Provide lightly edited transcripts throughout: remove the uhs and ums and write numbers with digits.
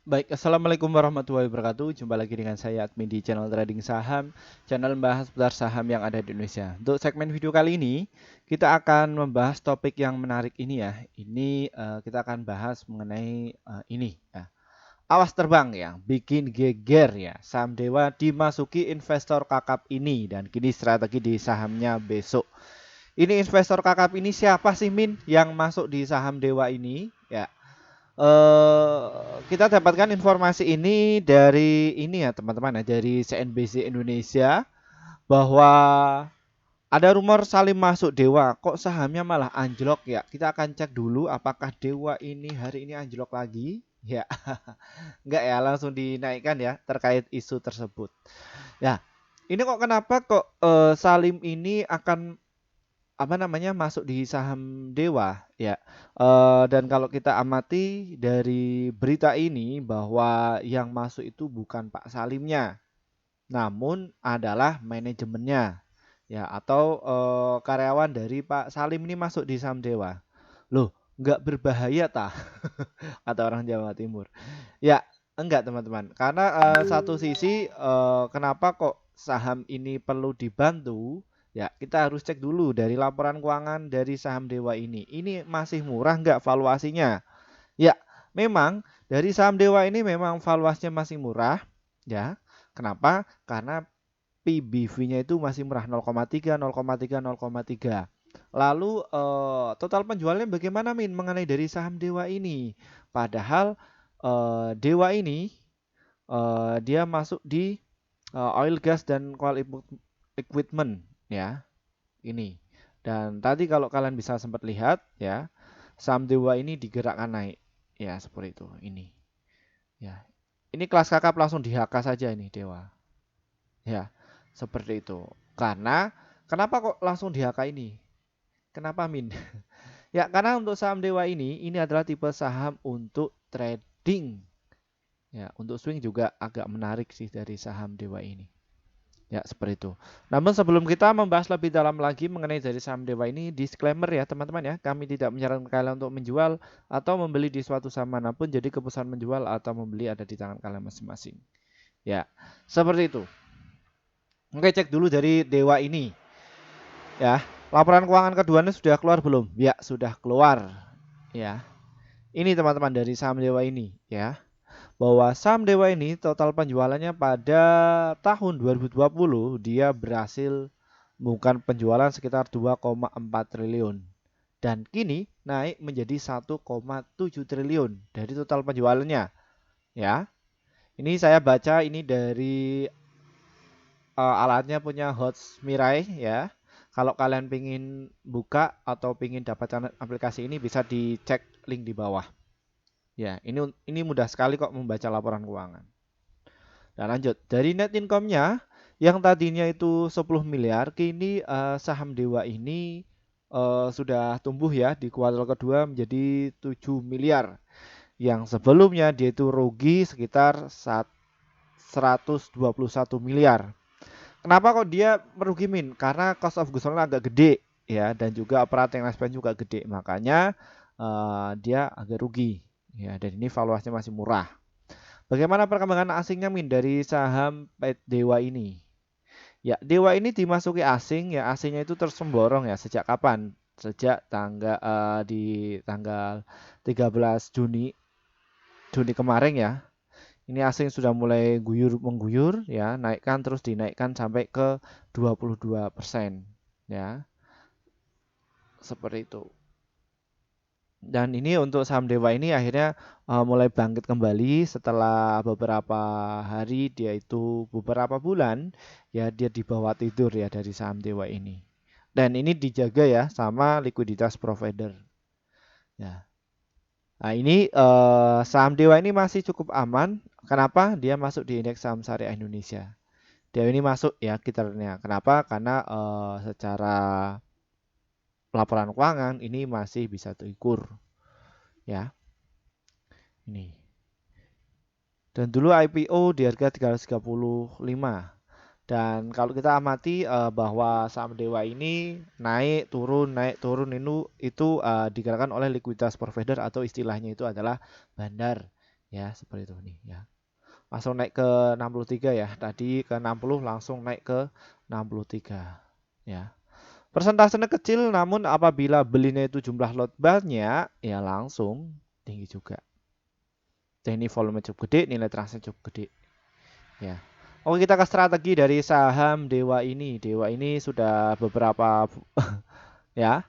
Baik, Assalamualaikum warahmatullahi wabarakatuh. Jumpa lagi dengan saya admin di channel Trading Saham, channel membahas seputar saham yang ada di Indonesia. Untuk segmen video kali ini, kita akan membahas topik yang menarik ini ya. Ini kita akan bahas mengenai ini ya. Awas terbang ya, bikin geger ya. Saham Dewa dimasuki investor kakap ini dan kini strategi di sahamnya besok. Ini investor kakap ini siapa sih Min yang masuk di saham Dewa ini? Ya, eh kita dapatkan informasi ini dari ini ya teman-teman ya dari CNBC Indonesia bahwa ada rumor Salim masuk Dewa, kok sahamnya malah anjlok ya. Kita akan cek dulu apakah Dewa ini hari ini anjlok lagi. Ya, enggak ya, langsung dinaikkan ya terkait isu tersebut. Ya, ini kok kenapa kok Salim ini akan apa namanya masuk di saham Dewa ya. Dan kalau kita amati dari berita ini bahwa yang masuk itu bukan Pak Salimnya, namun adalah manajemennya ya atau karyawan dari Pak Salim ini masuk di saham Dewa. Loh, nggak berbahaya tah? Kata orang Jawa Timur. Ya, enggak teman-teman. Karena satu sisi kenapa kok saham ini perlu dibantu? Ya, kita harus cek dulu dari laporan keuangan dari saham Dewa ini. Ini masih murah enggak valuasinya? Ya, memang dari saham Dewa ini memang valuasinya masih murah. Ya, kenapa? Karena PBV-nya itu masih murah 0,3, 0,3, 0,3. Lalu total penjualannya bagaimana Min mengenai dari saham Dewa ini? Padahal Dewa ini dia masuk di oil gas dan coal equipment ya ini. Dan tadi kalau kalian bisa sempat lihat ya saham Dewa ini digerakkan naik ya seperti itu ini ya. Ini kelas kakap langsung di HK saja ini Dewa ya seperti itu. Karena kenapa kok langsung di HK ini? Kenapa Min? Ya karena untuk saham Dewa ini adalah tipe saham untuk trading. Ya, untuk swing juga agak menarik sih dari saham Dewa ini. Ya, seperti itu. Namun sebelum kita membahas lebih dalam lagi mengenai dari saham Dewa ini, disclaimer ya teman-teman ya, kami tidak menyarankan kalian untuk menjual atau membeli di suatu saham manapun, jadi keputusan menjual atau membeli ada di tangan kalian masing-masing. Ya, seperti itu. Oke, cek dulu dari Dewa ini. Ya, laporan keuangan keduanya sudah keluar belum? Ya, sudah keluar. Ya, ini teman-teman dari saham Dewa ini ya. Bahwa saham Dewa ini total penjualannya pada tahun 2020 dia berhasil membukukan penjualan sekitar 2,4 triliun dan kini naik menjadi 1,7 triliun dari total penjualannya ya. Ini saya baca ini dari alatnya punya Hots Mirai ya. Kalau kalian pingin buka atau pingin dapatkan aplikasi ini bisa dicek link di bawah. Ya, ini mudah sekali kok membaca laporan keuangan. Nah, lanjut. Dari net income-nya yang tadinya itu 10 miliar, kini saham Dewa ini sudah tumbuh ya di kuartal kedua menjadi 7 miliar. Yang sebelumnya dia itu rugi sekitar 121 miliar. Kenapa kok dia merugi Min? Karena cost of goods sold agak gede ya dan juga operating expense juga gede. Makanya dia agak rugi. Ya, dan ini valuasinya masih murah. Bagaimana perkembangan asingnya Min dari saham Dewa ini? Ya, Dewa ini dimasuki asing ya, asingnya itu terus memborong ya. Sejak kapan? Sejak di tanggal 13 Juni kemarin ya. Ini asing sudah mulai mengguyur ya, naikkan terus dinaikkan sampai ke 22% ya. Seperti itu. Dan ini untuk saham Dewa ini akhirnya mulai bangkit kembali setelah beberapa hari dia itu beberapa bulan ya dia di bawah tidur ya dari saham Dewa ini. Dan ini dijaga ya sama likuiditas provider. Ya. Nah, ini saham Dewa ini masih cukup aman. Kenapa? Dia masuk di indeks saham syariah Indonesia. Dewa ini masuk ya kitarnya. Kenapa? Karena secara laporan keuangan ini masih bisa terukur ya. Ini. Dan dulu IPO di harga 335. Dan kalau kita amati bahwa saham Dewa ini naik turun itu digerakkan oleh likuiditas provider atau istilahnya itu adalah bandar. Ya, seperti itu nih ya. Langsung naik ke 63 ya. Tadi ke 60 langsung naik ke 63 ya. Persentasenya kecil namun apabila belinya itu jumlah lot banyak ya langsung tinggi juga. Dan ini volume cukup gede, nilai transaksi cukup gede ya. Oke, kita ke strategi dari saham Dewa ini. Dewa ini sudah beberapa ya.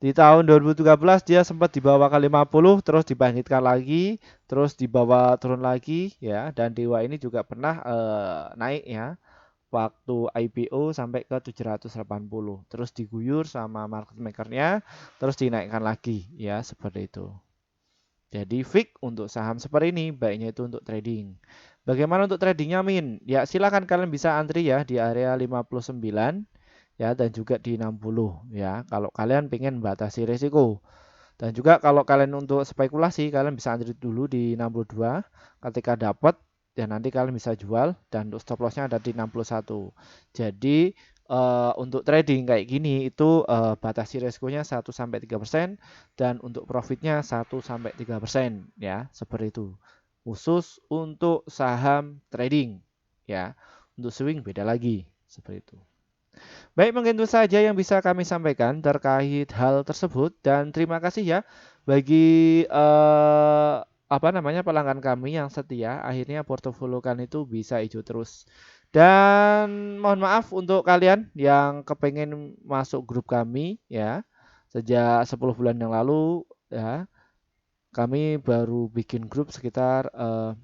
Di tahun 2013 dia sempat dibawa ke 50, terus dibangkitkan lagi, terus dibawa turun lagi ya. Dan Dewa ini juga pernah naik ya. Waktu IPO sampai ke 780, terus diguyur sama market makernya, terus dinaikkan lagi ya, seperti itu. Jadi fix untuk saham seperti ini, baiknya itu untuk trading. Bagaimana untuk tradingnya, Min? Ya, silakan kalian bisa antri ya di area 59 ya, dan juga di 60 ya. Kalau kalian pengen batasi risiko. Dan juga kalau kalian untuk spekulasi, kalian bisa antri dulu di 62. Ketika dapat, ya nanti kalian bisa jual. Dan untuk stop lossnya ada di 61. Jadi untuk trading kayak gini itu batasi resikonya 1-3% dan untuk profitnya 1-3% ya, seperti itu. Khusus untuk saham trading ya. Untuk swing beda lagi, seperti itu. Baik, mungkin itu saja yang bisa kami sampaikan terkait hal tersebut dan terima kasih ya bagi apa namanya pelanggan kami yang setia. Akhirnya portofolio kan itu bisa hijau terus. Dan mohon maaf untuk kalian yang kepengen masuk grup kami ya. Sejak 10 bulan yang lalu ya, kami baru bikin grup sekitar 5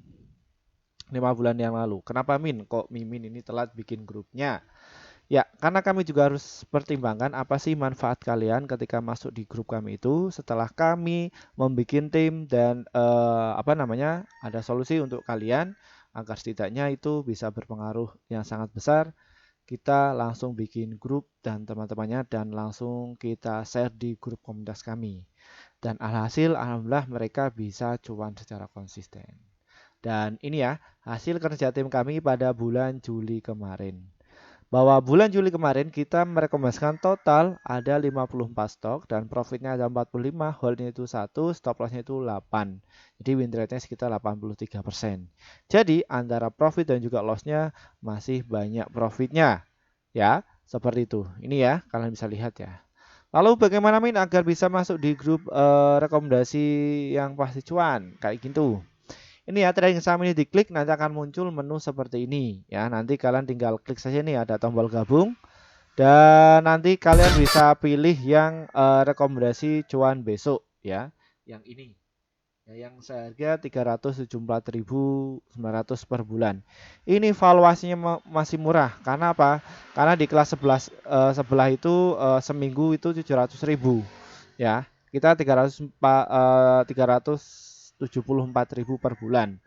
bulan yang lalu. Kenapa Min? Kok Mimin ini telat bikin grupnya? Ya, karena kami juga harus pertimbangkan apa sih manfaat kalian ketika masuk di grup kami itu setelah kami membuat tim dan apa namanya ada solusi untuk kalian agar setidaknya itu bisa berpengaruh yang sangat besar. Kita langsung bikin grup dan teman-temannya dan langsung kita share di grup komunitas kami. Dan alhasil alhamdulillah mereka bisa cuan secara konsisten. Dan ini ya hasil kerja tim kami pada bulan Juli kemarin bahwa bulan Juli kemarin kita merekomendasikan total ada 54 stok dan profitnya ada 45, holdnya itu 1, stop lossnya itu 8. Jadi win rate-nya sekitar 83%. Jadi antara profit dan juga lossnya masih banyak profitnya. Ya, seperti itu. Ini ya, kalian bisa lihat ya. Lalu bagaimana Min agar bisa masuk di grup rekomendasi yang pasti cuan? Kayak gitu. Ini ya trading saham ini diklik nanti akan muncul menu seperti ini ya. Nanti kalian tinggal klik saja nih ada tombol gabung dan nanti kalian bisa pilih yang rekomendasi cuan besok ya. Yang ini ya, yang seharga 374.900 per bulan. Ini valuasinya masih murah. Karena apa? Karena di kelas 11 sebelah itu seminggu itu 700.000 ya. Kita 374.000 per bulan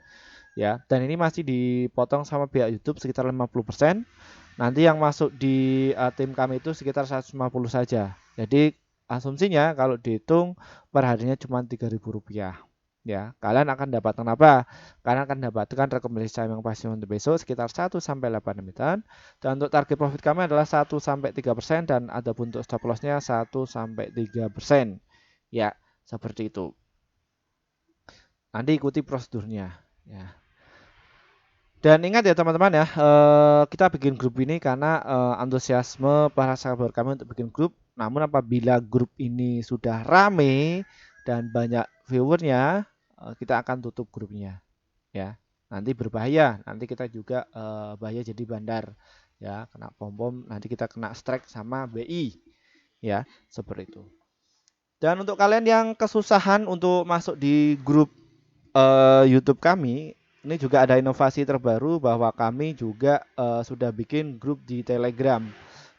ya. Dan ini masih dipotong sama pihak YouTube sekitar 50%. Nanti yang masuk di tim kami itu sekitar 150 saja. Jadi asumsinya kalau dihitung per harinya cuma Rp3.000 ya. Kalian akan dapatkan apa? Kalian akan dapatkan rekomendasi saham yang pasti untuk besok sekitar 1-8 dan untuk target profit kami adalah 1-3% dan ada untuk stop lossnya 1-3% ya, seperti itu. Nanti ikuti prosedurnya ya. Dan ingat ya teman-teman ya, kita bikin grup ini karena antusiasme para sahabat kami untuk bikin grup. Namun apabila grup ini sudah rame dan banyak viewernya, kita akan tutup grupnya ya. Nanti berbahaya, nanti kita juga bahaya jadi bandar ya, kena pom-pom, nanti kita kena strike sama BI ya, seperti itu. Dan untuk kalian yang kesusahan untuk masuk di grup YouTube kami, ini juga ada inovasi terbaru bahwa kami juga sudah bikin grup di Telegram.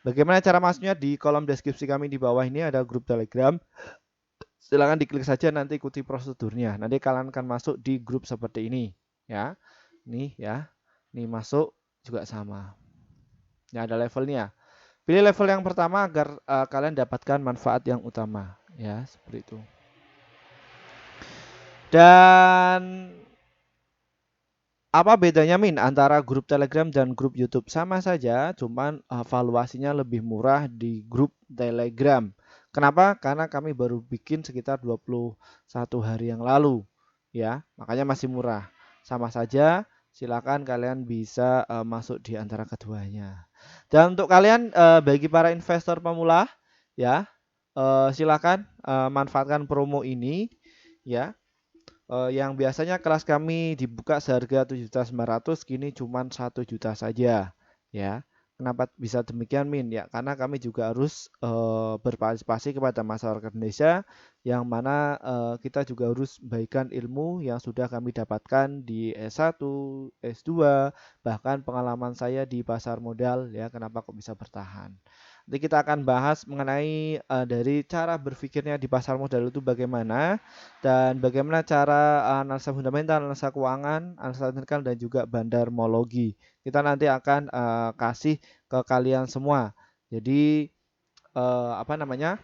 Bagaimana cara masuknya? Di kolom deskripsi kami di bawah ini ada grup Telegram. Silahkan diklik saja nanti ikuti prosedurnya. Nanti kalian akan masuk di grup seperti ini, ya. Nih ya, nih masuk juga sama. Ini ada levelnya. Pilih level yang pertama agar kalian dapatkan manfaat yang utama, ya seperti itu. Dan apa bedanya Min antara grup Telegram dan grup YouTube? Sama saja, cuman valuasinya lebih murah di grup Telegram. Kenapa? Karena kami baru bikin sekitar 21 hari yang lalu. ya. Makanya masih murah. Sama saja, silakan kalian bisa masuk di antara keduanya. Dan untuk kalian bagi para investor pemula ya, silakan manfaatkan promo ini ya. Yang biasanya kelas kami dibuka seharga 7.900 kini cuma 1 juta saja ya. Kenapa bisa demikian Min? Ya karena kami juga harus berpartisipasi kepada masyarakat Indonesia yang mana kita juga harus bagikan ilmu yang sudah kami dapatkan di S1, S2, bahkan pengalaman saya di pasar modal ya kenapa kok bisa bertahan. Nanti kita akan bahas mengenai dari cara berpikirnya di pasar modal itu bagaimana dan bagaimana cara analisa fundamental, analisa keuangan, analisa teknikal dan juga bandarmologi. Kita nanti akan kasih ke kalian semua. Jadi apa namanya?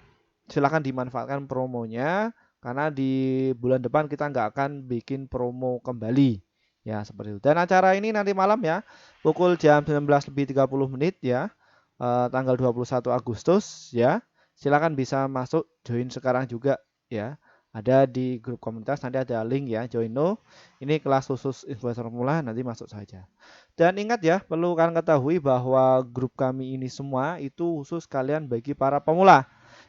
Silakan dimanfaatkan promonya karena di bulan depan kita nggak akan bikin promo kembali. Ya, seperti itu. Dan acara ini nanti malam ya, pukul jam 19.30 ya, tanggal 21 Agustus ya. Silakan bisa masuk join sekarang juga ya. Ada di grup komunitas, nanti ada link ya, join no. Ini kelas khusus investor pemula, nanti masuk saja. Dan ingat ya, perlu kalian ketahui bahwa grup kami ini semua itu khusus kalian bagi para pemula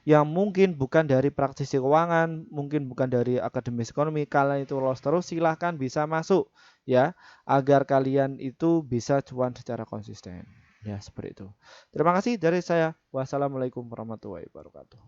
yang mungkin bukan dari praktisi keuangan, mungkin bukan dari akademis ekonomi, kalian itu lolos terus silahkan bisa masuk ya, agar kalian itu bisa cuan secara konsisten. Ya, seperti itu. Terima kasih dari saya. Wassalamualaikum warahmatullahi wabarakatuh.